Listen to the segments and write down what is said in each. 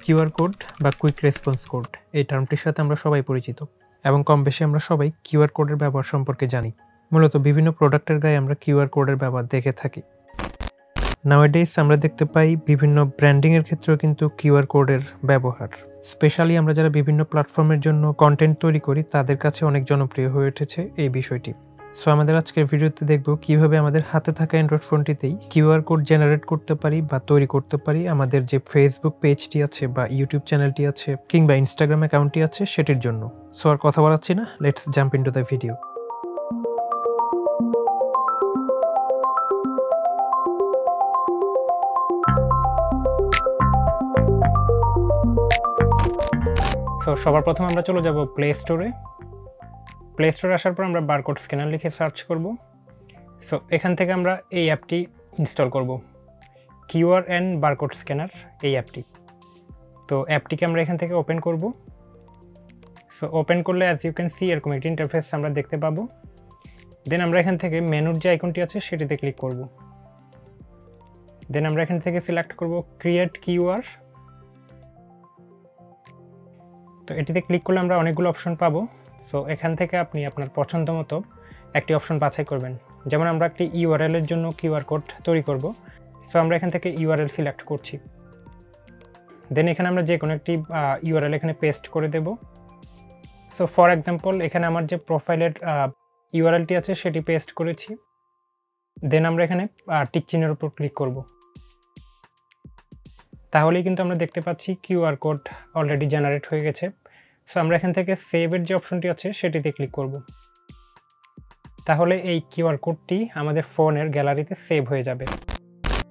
QR code বা quick response code এই টার্মটির সাথে আমরা সবাই পরিচিত এবং কম বেশি আমরা সবাই কিউআর কোডের ব্যবহার সম্পর্কে জানি। মূলত বিভিন্ন প্রোডাক্টের গায়ে আমরা কিউআর কোডের ব্যবহার দেখে থাকি। নাওয়াডেজ আমরা দেখতে পাই বিভিন্ন ব্র্যান্ডিংয়ের ক্ষেত্রেও কিন্তু কিউআর কোডের ব্যবহার। স্পেশালি আমরা যারা বিভিন্ন প্ল্যাটফর্মের জন্য কন্টেন্ট তৈরি করি তাদের কাছে অনেক জনপ্রিয় হয়ে উঠেছে এই বিষয়টি। সো আমাদের আজকের ভিডিওতে দেখব কিভাবে আমাদের হাতে থাকা অ্যান্ড্রয়েড ফোনটিতেই কিউআর কোড জেনারেট করতে পারি বা তৈরি করতে পারি আমাদের যে ফেসবুক পেজটি আছে বা ইউটিউব চ্যানেলটি আছে কিংবা ইনস্টাগ্রাম অ্যাকাউন্টটি আছে সেটির জন্য। সো আর কথা বলাচ্ছি না, let's jump into the video. So সবার প্রথমে আমরা চলে যাব প্লে স্টোরে। প্লে স্টোরে আসার পর আমরা বারকোড স্ক্যানার লিখে সার্চ করব। সো এখান থেকে আমরা এই অ্যাপটি ইনস্টল করব, কিউআর অ্যান্ড বারকোড স্ক্যানার এই অ্যাপটি। তো অ্যাপটিকে আমরা এখান থেকে ওপেন করব। সো ওপেন করলে অ্যাজ ইউ ক্যান সি এরকম একটি ইন্টারফেস আমরা দেখতে পাবো। দেন আমরা এখান থেকে মেনুর যে আইকনটি আছে সেটিতে ক্লিক করব। দেন আমরা এখান থেকে সিলেক্ট করব ক্রিয়েট কিউআর। তো এটিতে ক্লিক করলে আমরা অনেকগুলো অপশন পাবো। সো এখান থেকে আপনি আপনার পছন্দ মতো একটি অপশন বাছাই করবেন। যেমন আমরা একটি ইউআরএল এর জন্য কিউআর কোড তৈরি করব। সো আমরা এখান থেকে ইউআরএল সিলেক্ট করছি। দেন এখানে আমরা যে কোনো একটি ইউআরএল এখানে পেস্ট করে দেব। সো ফর এক্সাম্পল এখানে আমার যে প্রোফাইলের ইউআরএলটি আছে সেটি পেস্ট করেছি। দেন আমরা এখানে টিক চিহ্নের উপর ক্লিক করব। তাহলেই কিন্তু আমরা দেখতে পাচ্ছি কিউআর কোড অলরেডি জেনারেট হয়ে গেছে। সো আমরা এখান থেকে সেভের যে অপশনটি আছে সেটিতে ক্লিক করব। তাহলে এই কিউআর কোডটি আমাদের ফোনের গ্যালারিতে সেভ হয়ে যাবে।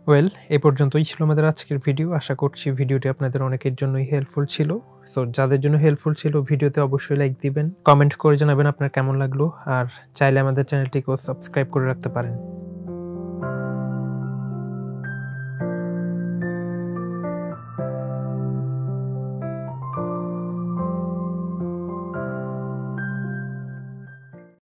ওয়েল, এ পর্যন্তই ছিল আমাদের আজকের ভিডিও। আশা করছি ভিডিওটি আপনাদের অনেকের জন্যই হেল্পফুল ছিল। সো যাদের জন্য হেল্পফুল ছিল ভিডিওতে অবশ্যই লাইক দিবেন, কমেন্ট করে জানাবেন আপনার কেমন লাগলো, আর চাইলে আমাদের চ্যানেলটিকেও সাবস্ক্রাইব করে রাখতে পারেন।